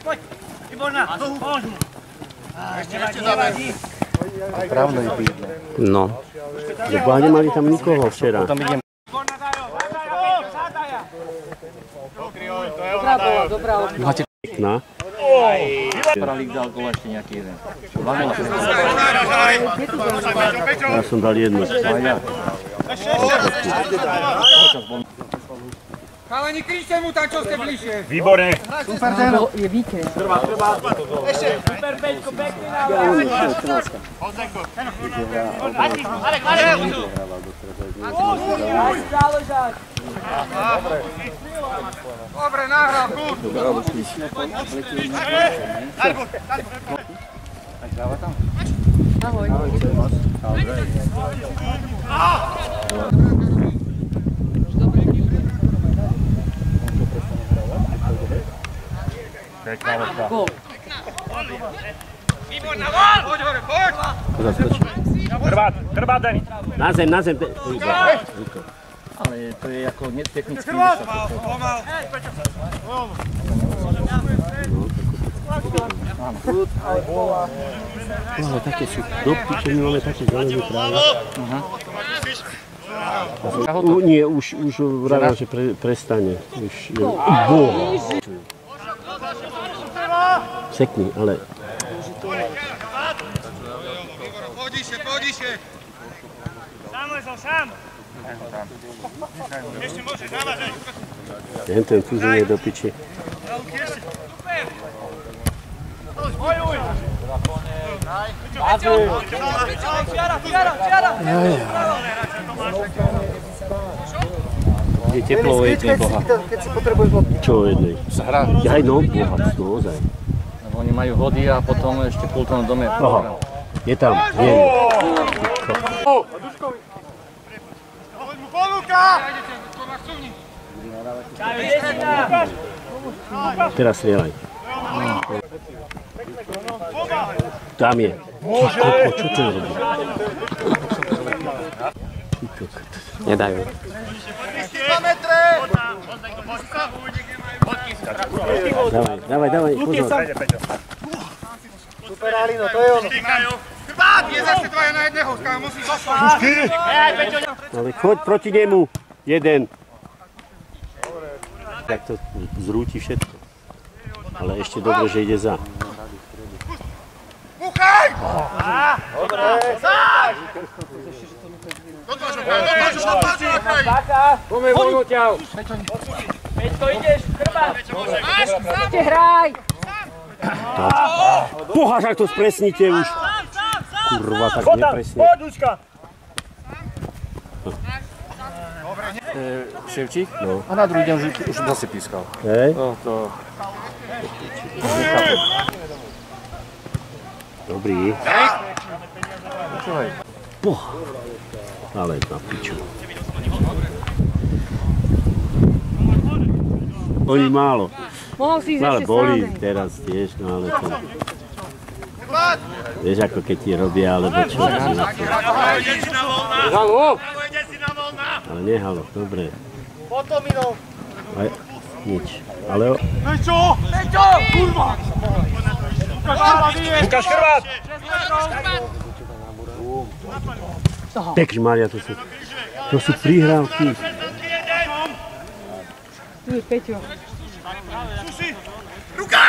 Poď. Výborná. Ešte nevadí. Právno je pídne. No. Lebo nemali tam nikoho včera. Dobrá. Máte pekná. Pralík dal gól ešte nejaký jeden. Ja som dal jednu. Chalani, kričte mu tam, čo ste bližšie. Výborne. Super, Deno. Je víkend. Trvá. Ešte. Super, Peťko, pekný návrh. Alek. Záležať. Dobre, nahral, kút. Ahoj. Pekná lopta. Výborná, gól! Poď hore, poď! Trvá, Deni. Na zem. Ale to je ako technický Pomal. Ale také sú dopky, čo my máme také zelené práve. Nie, už vravil, že prestane. Už je sekni, ale... Podiše. Sám. Ešte môžeš, dávaj. Ten fúzon je do piči. Je teplo o jednej, boha. Čo o jednej? Hra. Aj no, boha, naozaj. Lebo oni majú hody a potom ešte pulton dome. Aha, je tam, je. Teraz strieľaj. Tam je. Čo to je robí? Nedajú. Dávaj, pozor. Super, Alino, to je ono. Je zase dvaja na jedného, musíš zaslať. Ale choď proti nemu. Jeden. Tak to zrúti všetko. Ale ešte dobre, že ide za. Buchaj! Dobre. Zaď! Poďme voľno ťav. Peťko, ideš, chrbát. Ešte hraj! Boha, však to spresnite už. Kurva, tak nepresne. Poď, Lučka. Ševčík? No. A na druhý deň už zase pískal. Hej? No, to... Dobrý. Počúvaj. Boha. Ale na piču. Oni málo. Mohol si ísť Ale ešte boli sám. teraz tiež, no ale to... Vieš, ako keď ti robia, alebo čo. Ale nehalo, dobre. Potom minul. Aj, nič. Ale... Peťo! Kurva! Lukáš chrbát. Pekž, Mária, to sú prihrávky. Tu je Peťo. Ruka!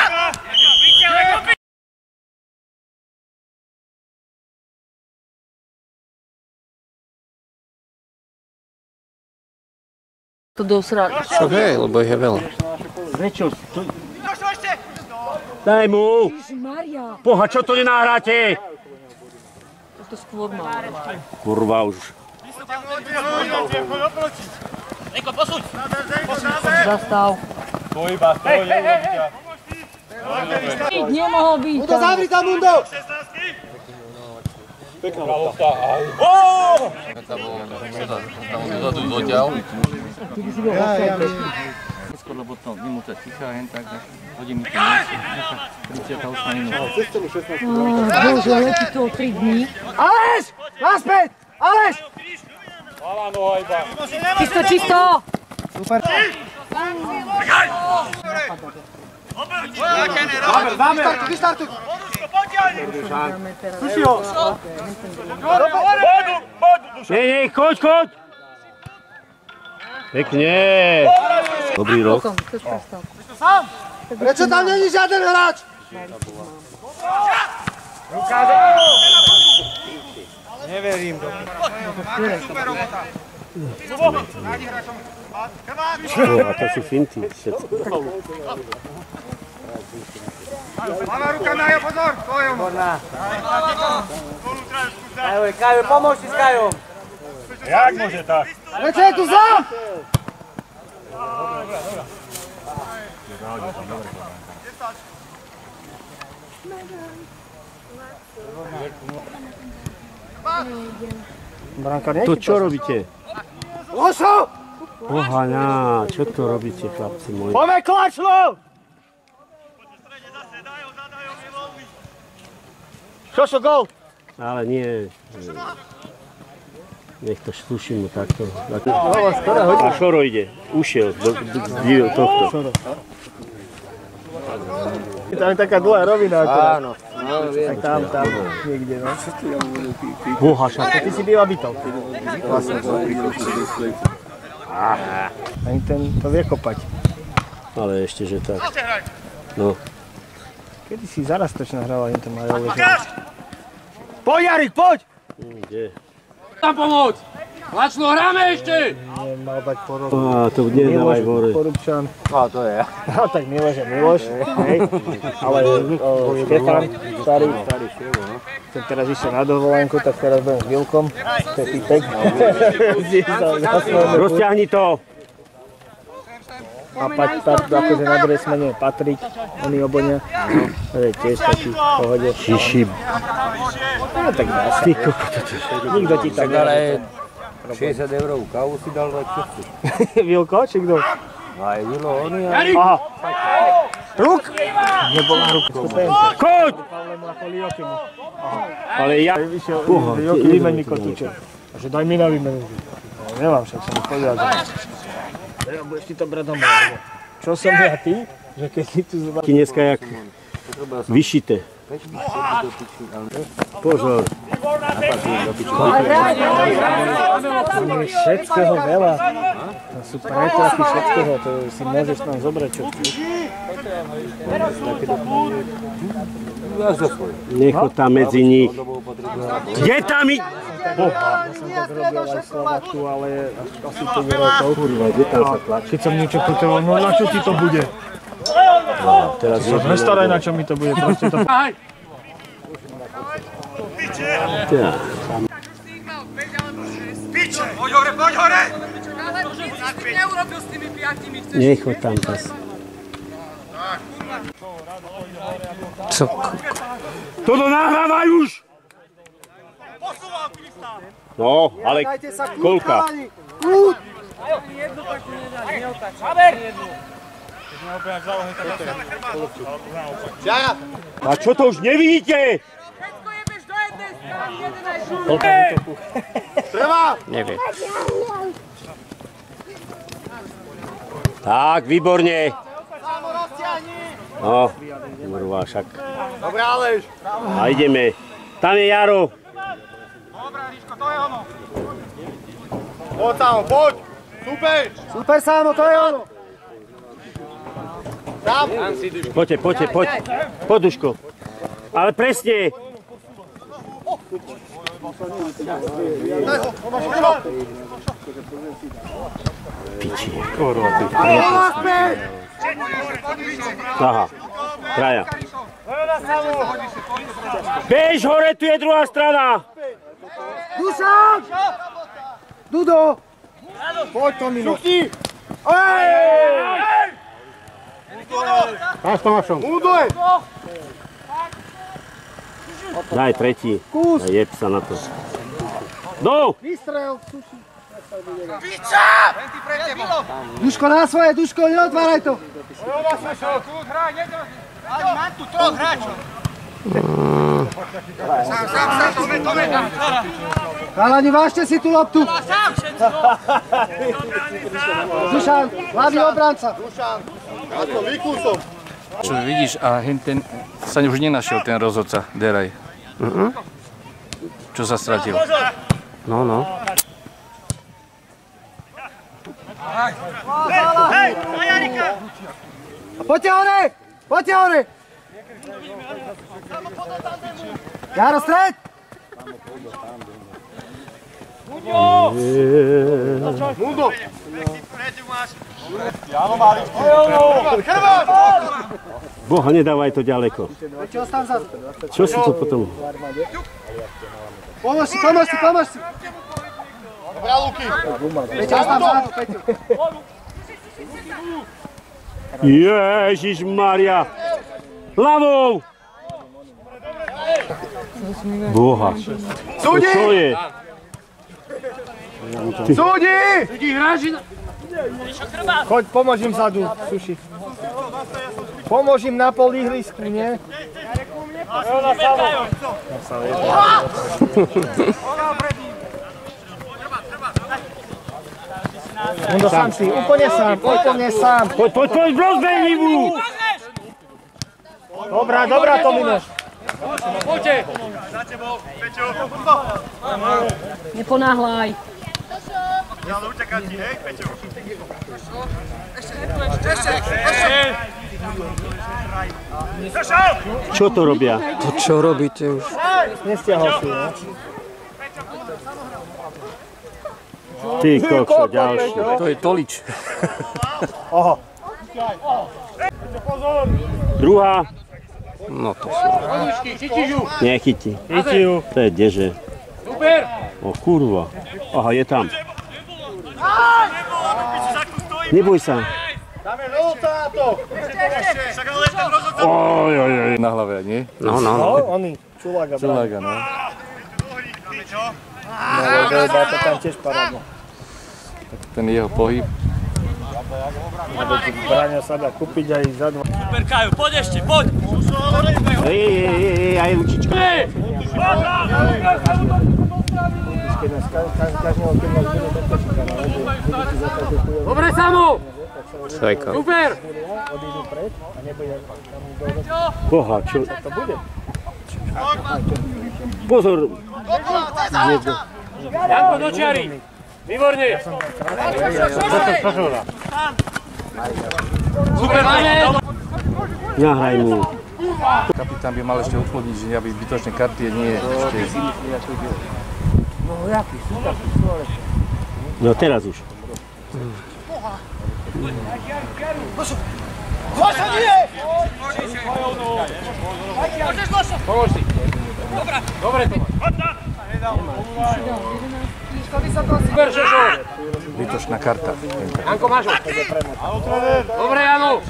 To dosrali. Však hej, lebo ich je veľa. Prečo? Daj mu! Ježišmaria, Boha, čo to nenahráte? to skôr má. Kurva už. Nejko, posuď. Zastav. Stoj iba, stoj. Nemohol byť Mundo, zavri tam, Mundo! Pekná lopta. Tam dozadu doťaľ. Skôr, lebo to vymúta ticha, jen tak, hodí mi to niečo, nejaká 38 minút. Bože, letí to o 3 dní. Aleš! Naspäť! Aleš! Malá noha iba. Čisto! Super. Vystartuj! Nie, choď! Pekne! Dobrý rok. Prečo tam není žiaden hráč? Neverím. Super robota. Nájdi hráčom. A to sú finty všetko. Máme ruka na jeho, pozor! Tvojom. Kajo, pomôž si s Kajom. Jak môže tak? Prečo je tu sám? To čo robíte? Lošo! Ohaňa, čo to robíte, chlapci moji? Pome klačlo! Šošo, gol! Ale nie. Nech to sluším mu takto. A Šoro ide. Ušiel do tohto. Tam je taká dlhá rovina. Áno. Tak tam, niekde, no. Boha, šak. Ty si býva bytov. Ani ten to vie kopať. Ale ešte, že tak. No. Kedy si zarastočná hrala, ani to má ležať. Poď, Jarik, poď! Kde? Tam pomôcť! Lačno, hráme ešte! Mal dať porod. Á, to nedávaj hore. Porubčan. A to je. No tak Miloš je Miloš, hej. Ale Štefan, starý. Ten teraz išiel na dovolenku, tak teraz budem s Vilkom. To je Pípek. Rozťahni to! A akože na druhej smene je Patrik, oni oboňa. To je tiež taký v pohode. Šišim. No tak dá sa. Nikto ti tak Ale 60 € kávu si dal dať čo chceš. Vilko, či kto? Aj Vilo, oni a... Aha. Ruk! Nebola ruk. Choď! Pavlemu ako Liokimu. Ale ja... Vyšiel, Lioki, vymeň mi kotúček. A že daj mi na výmenu. No, nemám, však som mi povedal, že... Ja budeš ti to brať domov. Čo som ja ty? Že keď si tu zobral... Dneska jak vyšité. Pozor. Máme všetkého veľa. To sú pretlachy všetkého, to si môžeš tam zobrať čo chceš. Nech ho tam medzi nich. Kde tam i... Ja som tak robil aj Slovaku, ale asi 5 rokov. Keď som niečo potreboval, no na čo ti to bude? Teraz Sa nestaraj, na čo mi to bude, proste to... Poď hore, poď hore! Nech ho tam pas. Toto nahrávaj už! No, ale koľka? A čo to už nevidíte? Neviem. Tak, výborne. No, kurva, však. Dobre, Aleš. A ideme. Tam je Jaro. Dobre, Ríško, to je ono. Poď, Samo, poď. Super. Super, Samo, to je ono. Tam. Poďte, poď. Poď, Duško. Ale presne. Piči. Aha, traja. Bež hore, tu je druhá strana. Dušan! Dudo! Poď, Tomino. Šuchni! Máš Tomášom. Udo! Daj tretí. A jeb sa na to. Do! Vystrel, suši. Piča! Duško na svoje, Duško, neotváraj to. Tu hraj, ale mám tu troch hráčov. Sám, tome. Chalani, vážte si tú loptu. Sám všetci. Dušan, hlavný obranca. Dušan. Ja to výkusom. Čo vidíš, a ten sa už nenašiel ten rozhodca, Deraj. Čo sa stratil? No, no. Poďte hore! Poďte hore! Jaro, stred! Mundo! Boha, nedávaj to ďaleko. Čo si to potom? Pomôž si! Dobrá, Luky! Peťo, ostáv zádu, Peťo. Ježišmaria! Ľavou! Boha. Súdi! Čo je? Súdi! Choď, pomôž im vzadu, suši. Pomôž im na pol ihrisku, nie? Mundo, sám si, úplne sám. Poď, rozbej mu! Dobrá, Tomino. Neponáhľaj. Čo to robia? To čo robíte už? Nestiahol si, ne? Ty kokso, ďalší. To je Tolič. Oho. Druhá. No to sú. Nechytí. Chytí ju. To je deže. O kurva. Aha, je tam. Neboj sa. Oj. Na hlave, nie? No. Oni, Čulaga. Čulága, no. No, dá to tam tiež parádno. Ten jeho pohyb. Braňo sa dá kúpiť aj za dva. Super, Kaju, poď ešte, poď! Ej, aj Lučička. Dobre, Samu! Svejka. Super! Boha, čo? Pozor. Janko, do čiary! Výborne! Super, Nahraj mu. Kapitán by mal ešte odchodiť, že aby zbytočné karty nie je ešte... No teraz už. Pomôž si. Dobre to máš. Super, Šošo. Zbytočná karta. Janko, máš ho. Dobre, Janu.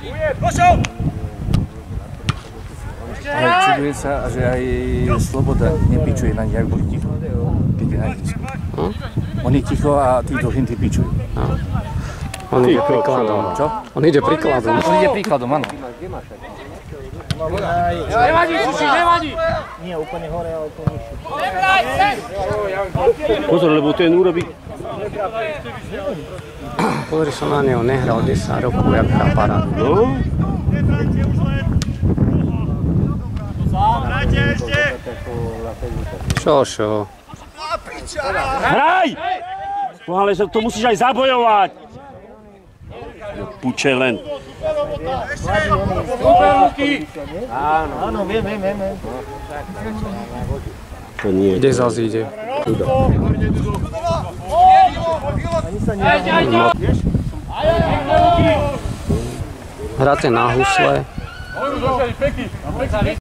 Ale čudujem sa, že aj Sloboda nepičuje na nich, ak boli ticho. Keď je na ihrisku. On je ticho a tí druhým pičujú. On ide príkladom. Čo? On ide príkladom. On ide príkladom, áno. Nevadí, Suši, nevadí. Nie, úplne hore, ale úplne nižšie. Pozor, lebo ten urobí... Pozri sa na neho, nehral 10 rokov, jak hrá parádu. No? Čo? Hraj! No ale to musíš aj zabojovať. Puče len. Super, Luky. Áno, viem. To nie je. Kde zase ide? Hráte na husle.